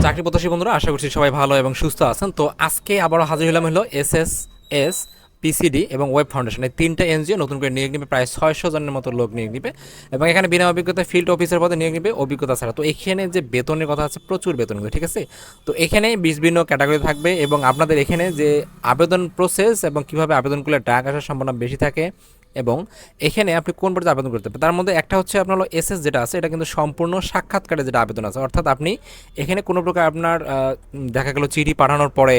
চাকরি প্রত্যাশী বন্ধুরা, আশা করছি সবাই ভালো এবং সুস্থ আছেন। তো আজকে আবারও হাজির হলাম হলো এসএসএস, পিসিডি এবং ওয়েব ফাউন্ডেশন, এই তিনটা এনজিও নতুন করে নিয়োগ নিবে। প্রায় 600 জনের মতো লোক নিয়োগ নিবে এবং এখানে বিনা অভিজ্ঞতা ফিল্ড অফিসার পদে নিয়োগ নিবে, অভিজ্ঞতা ছাড়া। তো এখানে যে বেতনের কথা আছে, প্রচুর বেতন, ঠিক আছে। তো এখানে বিভিন্ন ক্যাটাগরি থাকবে এবং আপনাদের এখানে যে আবেদন প্রসেস এবং কীভাবে আবেদনগুলো ডাক আসার সম্ভাবনা বেশি থাকে এবং এখানে আপনি কোন পর্যায়ে আবেদন করতে পারেন, তার মধ্যে একটা হচ্ছে আপনার হলো এসএস যেটা আছে, এটা কিন্তু সম্পূর্ণ সাক্ষাৎকারে যেটা আবেদন আছে, অর্থাৎ আপনি এখানে কোনো প্রকার আপনার দেখা গেল চিঠি পাঠানোর পরে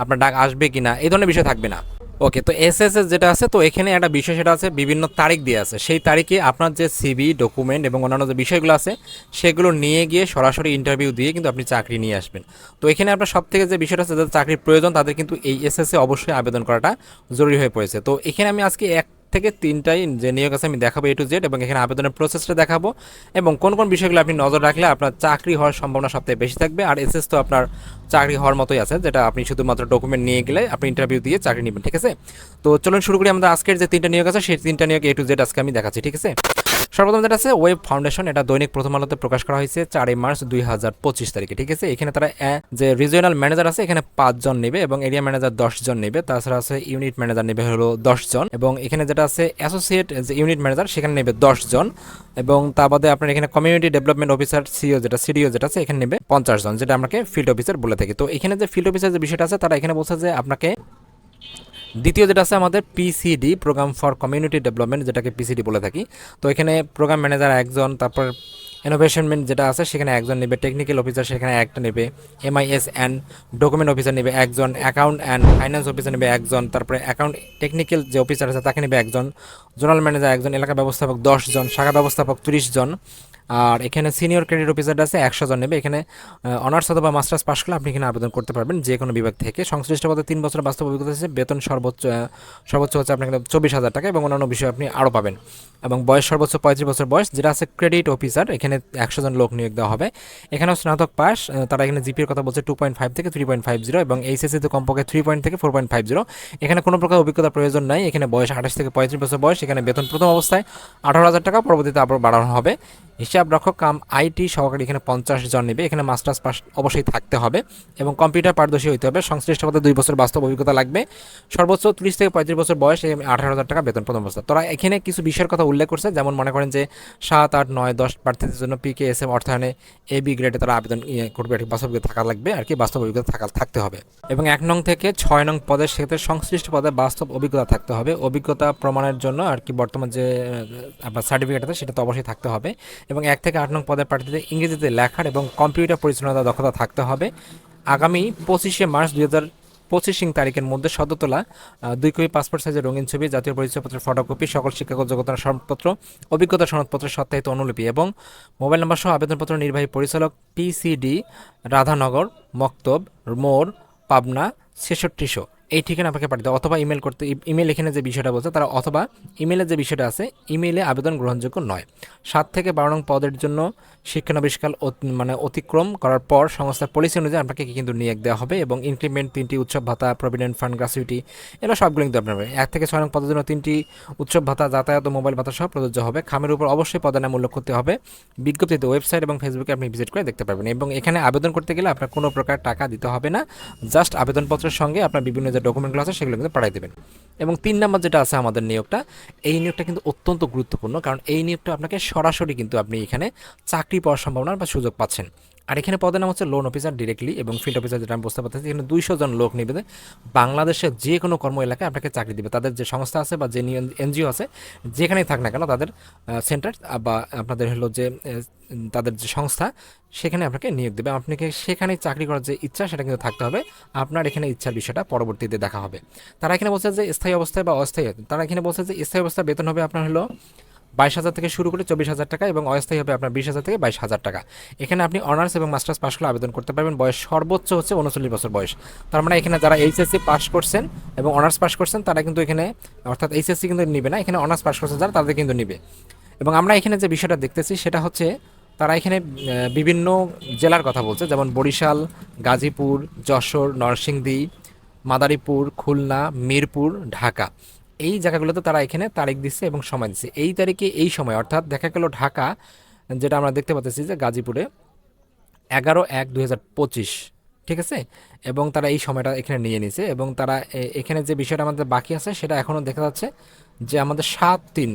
আপনার ডাক আসবে কিনা এই ধরনের বিষয় থাকবে না। ওকে, তো এসএসএস যেটা আছে, তো এখানে একটা বিষয় সেটা আছে বিভিন্ন তারিখ দিয়ে আছে, সেই তারিখে আপনার যে সিভি ডকুমেন্ট এবং অন্যান্য যে বিষয়গুলো আছে সেগুলো নিয়ে গিয়ে সরাসরি ইন্টারভিউ দিয়ে কিন্তু আপনি চাকরি নিয়ে আসবেন। তো এখানে আপনার সব থেকে যে বিষয়টা আছে, যাদের চাকরির প্রয়োজন তাদের কিন্তু এই এসএসএ অবশ্যই আবেদন করাটা জরুরি হয়ে পড়েছে। তো এখানে আমি আজকে এক থেকে তিনটাই যে নিয়োগ আছে আমি দেখাবো A to Z, এবং এখানে আবেদনের প্রসেসটা দেখাবো এবং কোন কোন বিষয়গুলো আপনি নজর রাখলে আপনার চাকরি হওয়ার সম্ভাবনা সবথেকে বেশি থাকবে। আর এসএস তো আপনার চাকরি হওয়ার মতোই আছে, যেটা আপনি শুধুমাত্র ডকুমেন্ট নিয়ে গেলে আপনি ইন্টারভিউ দিয়ে চাকরি নেবেন, ঠিক আছে। তো চলুন শুরু করি। আমাদের আজকের যে তিনটা নিয়োগ আছে সেই তিনটা নিয়োগ A to Z আজকে আমি দেখাচ্ছি, ঠিক আছে। সর্বপ্রথম যেটা আছে ওয়েব ফাউন্ডেশন, এটা দৈনিক প্রথম আলোতে প্রকাশ করা হয়েছে 4 মার্চ 2025 তারিখে, ঠিক আছে। এখানে তারা যে রিজিওনাল ম্যানেজার আছে এখানে 5 জন নেবে এবং এরিয়া ম্যানেজার 10 জন নেবে, তাছাড়া আছে ইউনিট ম্যানেজার নেবে হলো 10 জন, এবং এখানে যেটা আছে অ্যাসোসিয়েট যে ইউনিট ম্যানেজার সেখানে নেবে 10 জন, এবং তা বাদে আপনার এখানে কমিউনিটি ডেভেলপমেন্ট অফিসার সিডিও যেটা আছে এখানে নেবে 50 জন, যেটা আমাকে ফিল্ড অফিসার বলে থাকি। তো এখানে যে ফিল্ড অফিসার যে বিষয়টা আছে তারা এখানে বলছে যে আপনাকে দ্বিতীয় যেটা আছে আমাদের PCD, programme for community development, যেটাকে পিসিডি বলে থাকি। তো এখানে প্রোগ্রাম ম্যানেজার একজন, তারপর ইনোভেশনমেন্ট যেটা আছে সেখানে একজন নেবে, টেকনিক্যাল অফিসার সেখানে একটা নেবে, এমআইএস অ্যান্ড ডকুমেন্ট অফিসার নেবে একজন, অ্যাকাউন্ট অ্যান্ড ফাইন্যান্স অফিসার নেবে একজন, তারপরে অ্যাকাউন্ট টেকনিক্যাল যে অফিসার আছে তাকে নেবে একজন, জোনাল ম্যানেজার একজন, এলাকা ব্যবস্থাপক 10 জন, শাখা ব্যবস্থাপক 30 জন, আর এখানে সিনিয়র ক্রেডিট অফিসার আছে 100 জন নেবে। এখানে অনার্স অথবা মাস্টার্স পাশ করলে আপনি এখানে আবেদন করতে পারবেন যে কোনো বিভাগ থেকে। সংশ্লিষ্ট পদে 3 বছর বাস্তব অভিজ্ঞতা আছে, বেতন সর্বোচ্চ হচ্ছে আপনাকে 24,000 টাকা এবং অন্যান্য বিষয় আপনি আরও পাবেন, এবং বয়স সর্বোচ্চ 35 বছর বয়স। যেটা আছে ক্রেডিট অফিসার, এখানে 100 জন লোক নিয়োগ দেওয়া হবে। এখানেও স্নাতক পাস, তারা এখানে জিপির কথা বলছে 2.5 থেকে 3.50 এবং এইচএসসিতে কমপক্ষে 3 থেকে 4.50। এখানে কোনো প্রকার অভিজ্ঞতার প্রয়োজন নাই। এখানে বয়স 28 থেকে 35 বছর বয়স। এখানে বেতন প্রথম অবস্থায় 18,000 টাকা, পরবর্তীতে আবার বাড়ানো হবে। হিসাব রক্ষক কাম আইটি সহকারী এখানে 50 জন নেবে। এখানে মাস্টার্স পাস অবশ্যই থাকতে হবে এবং কম্পিউটার পারদর্শী হতে হবে। সংশ্লিষ্ট পদে 2 বছর বাস্তব অভিজ্ঞতা লাগবে। সর্বোচ্চ 30 থেকে 35 বছর বয়স, 18,000 টাকা বেতন প্রথম অবস্থা। তোরা এখানে কিছু বিষয়ের কথা উল্লেখ করছে, যেমন মনে করেন যে 7, 8, 9, 10 প্রার্থীদের জন্য পিকেএসএম অর্থায়নে এবি গ্রেডে তারা আবেদন করবে, আর কি বাস্তব অভিজ্ঞতা থাকা লাগবে, আর কি বাস্তব অভিজ্ঞতা থাকতে হবে। এবং 1 নং থেকে 6 নং পদের ক্ষেত্রে সংশ্লিষ্ট পদে বাস্তব অভিজ্ঞতা থাকতে হবে। অভিজ্ঞতা প্রমাণের জন্য আর কি বর্তমান যে আপনার সার্টিফিকেট আছে সেটা তো অবশ্যই থাকতে হবে। এবং 1 থেকে 8 নং পদের প্রার্থীদের ইংরেজিতে লেখার এবং কম্পিউটার পরিচালনার দক্ষতা থাকতে হবে। আগামী 25শে মার্চ 2025 তারিখের মধ্যে সদ্য তোলা 2 কপি পাসপোর্ট সাইজের রঙিন ছবি, জাতীয় পরিচয়পত্রের ফটোকপি, সকল শিক্ষাগত যোগ্যতার সনদপত্র, অভিজ্ঞতা সনদপত্রের সত্যায়িত অনুলিপি এবং মোবাইল নম্বর সহ আবেদনপত্র নির্বাহী পরিচালক, পিসিডি, রাধানগর, মক্তব মোড়, পাবনা 6600, এই ঠিকানা আপনাকে পাঠাতে, অথবা ইমেল করতে। ইমেল এখানে যে বিষয়টা বলছে তারা, অথবা ইমেলের যে বিষয়টা আছে, ইমেলে আবেদন গ্রহণযোগ্য নয়। 7 থেকে 12 নং পদের জন্য শিক্ষানবিশকাল অতিক্রম করার পর সংস্থার পলিসি অনুযায়ী আপনাকে কিন্তু নিয়োগ দেওয়া হবে এবং ইনক্রিমেন্ট 3টি উৎসব ভাতা, প্রভিডেন্ট ফান্ড, গ্র্যাচুইটি, এগুলো সবগুলো কিন্তু আপনার 1 থেকে 6 নং পদের জন্য 3টি উৎসব ভাতা, যাতায়াত ও মোবাইল ভাতা সহ প্রযোজ্য হবে। খামের উপর অবশ্যই পদের নাম উল্লেখ করতে হবে। বিজ্ঞপ্তিতে ওয়েবসাইট এবং ফেসবুকে আপনি ভিজিট করে দেখতে পারবেন। এবং এখানে আবেদন করতে গেলে আপনার কোনো প্রকার টাকা দিতে হবে না, জাস্ট আবেদনপত্রের সঙ্গে আপনার বিভিন্ন যে ডকুমেন্টগুলো আছে সেগুলো কিন্তু পাঠিয়ে দেবেন। এবং 3 নম্বর যেটা আছে আমাদের নিয়োগটা, এই নিয়োগটা কিন্তু অত্যন্ত গুরুত্বপূর্ণ, কারণ এই নিয়োগটা আপনাকে সরাসরি কিন্তু আপনি এখানে চাকরি পাওয়ার সম্ভাবনা বা সুযোগ পাচ্ছেন। আর এখানে পদের নাম হচ্ছে লোন অফিসার ডিরেক্টলি, এবং ফিল্ড অফিসার যেটা আমি বুঝতে পারতেছি এখানে 200 জন লোক নেবে, বাংলাদেশের যে কোনো কর্ম এলাকায় আপনাকে চাকরি দেবে। তাদের যে সংস্থা আছে বা যে এনজিও আছে যেখানেই থাক না কেন, তাদের সেন্টার বা আপনাদের হলো যে তাদের যে সংস্থা সেখানে আপনাকে নিয়োগ দেবে। আপনাকে সেখানে চাকরি করার যে ইচ্ছা সেটা কিন্তু থাকতে হবে। আপনার এখানে ইচ্ছার বিষয়টা পরবর্তীতে দেখা হবে। তারা এখানে বলছে যে স্থায়ী অবস্থায় বা অস্থায়ী, তারা এখানে বলছে যে স্থায়ী অবস্থায় বেতন হবে আপনার হলো 22,000 থেকে শুরু করে 24,000 টাকা, এবং অস্থায়ী হবে আপনার 20,000 থেকে 22,000 টাকা। এখানে আপনি অনার্স এবং মাস্টার্স পাশ করলে আবেদন করতে পারবেন। বয়স সর্বোচ্চ হচ্ছে 39 বছর বয়স। তার মানে এখানে যারা এইচএসসি পাস করছেন এবং অনার্স পাস করছেন তারা কিন্তু এখানে, অর্থাৎ এইচএসসি কিন্তু নিবে না, এখানে অনার্স পাস করছেন যারা তাদের কিন্তু নিবে। এবং আমরা এখানে যে বিষয়টা দেখতেছি সেটা হচ্ছে তারা এখানে বিভিন্ন জেলার কথা বলছে, যেমন বরিশাল, গাজীপুর, যশোর, নরসিংদী, মাদারীপুর, খুলনা, মিরপুর, ঢাকা, এই জায়গাগুলোতে তারা এখানে তারিখ দিচ্ছে এবং সময় দিচ্ছে। এই তারিখে এই সময়, অর্থাৎ দেখা গেল ঢাকা যেটা আমরা দেখতে পাচ্ছি যে গাজীপুরে 11/1/2025, ঠিক আছে। এবং তারা এই সময়টা এখানে নিয়ে নিছে এবং তারা এখানে যে বিষয়টা আমাদের বাকি আছে সেটা এখনও দেখা যাচ্ছে যে আমাদের 7/3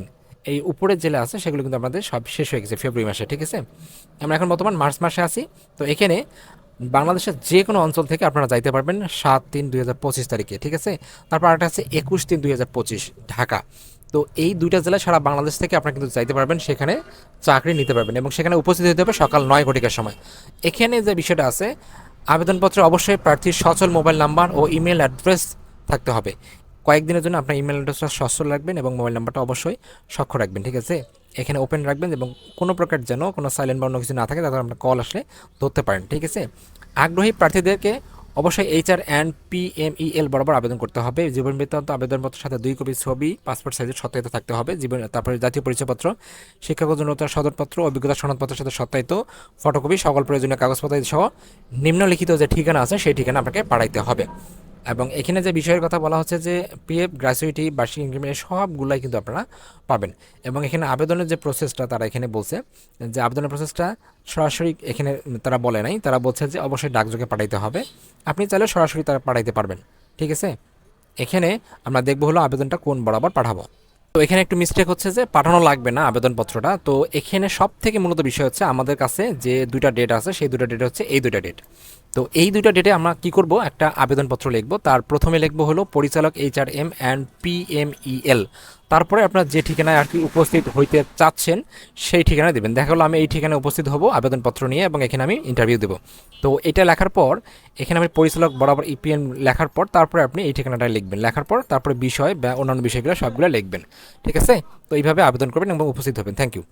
এই উপরের জেলা আছে সেগুলো কিন্তু আমাদের সব শেষ হয়ে গেছে ফেব্রুয়ারি মাসে, ঠিক আছে। আমরা এখন বর্তমান মার্চ মাসে আছি। তো এখানে বাংলাদেশের যে কোনো অঞ্চল থেকে আপনারা যাইতে পারবেন 7/3/2025 তারিখে, ঠিক আছে। তারপর আরেকটা আছে 21/3/2025 ঢাকা। তো এই দুইটা জেলা সারা বাংলাদেশ থেকে আপনারা কিন্তু যাইতে পারবেন, সেখানে চাকরি নিতে পারবেন এবং সেখানে উপস্থিত হতে হবে সকাল 9 ঘটিকার সময়। এখানে যে বিষয়টা আছে, আবেদনপত্রে অবশ্যই প্রার্থীর সচল মোবাইল নাম্বার ও ইমেল অ্যাড্রেস থাকতে হবে। কয়েকদিনের জন্য আপনার ইমেল অ্যাড্রেসটা সচল রাখবেন এবং মোবাইল নাম্বারটা অবশ্যই সক্ষম রাখবেন, ঠিক আছে। এখানে ওপেন রাখবেন এবং কোনো প্রকার যেন কোনো সাইলেন্ট বা অন্য কিছু না থাকে, তারপর আপনার কল আসলে ধরতে পারেন, ঠিক আছে। আগ্রহী প্রার্থীদেরকে অবশ্যই HR&PMEL বরাবর আবেদন করতে হবে। জীবন বৃত্তান্ত আবেদনপত্রের সাথে 2 কপি ছবি, পাসপোর্ট সাইজের সত্যায়িত থাকতে হবে। তারপরে জাতীয় পরিচয়পত্র, শিক্ষাগত যোগ্যতার সনদপত্র, অভিজ্ঞতা সনদপত্রের সাথে সত্যায়িত ফটোকপি, সকল প্রয়োজনীয় কাগজপত্র সহ নিম্নলিখিত যে ঠিকানা আছে সেই ঠিকানা আপনাকে পাঠাইতে হবে। এবং এখানে যে বিষয়ের কথা বলা হচ্ছে যে PF, গ্র্যাচুইটি, বার্ষিক ইনক্রিমেন্ট সবগুলাই কিন্তু আপনারা পাবেন। এবং এখানে আবেদনের যে প্রসেসটা তারা এখানে বলছে যে আবেদনের প্রসেসটা সরাসরি এখানে তারা বলে নাই, তারা বলছে যে অবশ্যই ডাকযোগে পাঠাইতে হবে। আপনি চাইলে সরাসরি তারা পাঠাইতে পারবেন, ঠিক আছে। এখানে আমরা দেখবো হলো আবেদনটা কোন বরাবর পাঠাবো। তো এখানে একটু মিস্টেক হচ্ছে যে পাঠানো লাগবে না আবেদনপত্রটা। তো এখানে সব থেকে মূলত বিষয় হচ্ছে আমাদের কাছে যে দুইটা ডেট আছে সেই দুইটা ডেট হচ্ছে এই দুইটা ডেট। তো এই দুইটা ডেটে আমরা কি করব, একটা আবেদনপত্র লিখব। তার প্রথমে লিখব হলো পরিচালক HRM&PMEL। তারপরে আপনার যে ঠিকানায় আর কি উপস্থিত হইতে চাচ্ছেন সেই ঠিকানায় দেবেন। দেখা গেলো আমি এই ঠিকানায় উপস্থিত হব আবেদনপত্র নিয়ে এবং এখানে আমি ইন্টারভিউ দেবো। তো এটা লেখার পর এখানে আমি পরিচালক বরাবর EPN লেখার পর তারপরে আপনি এই ঠিকানাটা লিখবেন। লেখার পর তারপরে বিষয় বা অন্যান্য বিষয়গুলো সবগুলো লিখবেন, ঠিক আছে। তো এইভাবে আবেদন করবেন এবং উপস্থিত হবেন। Thank you.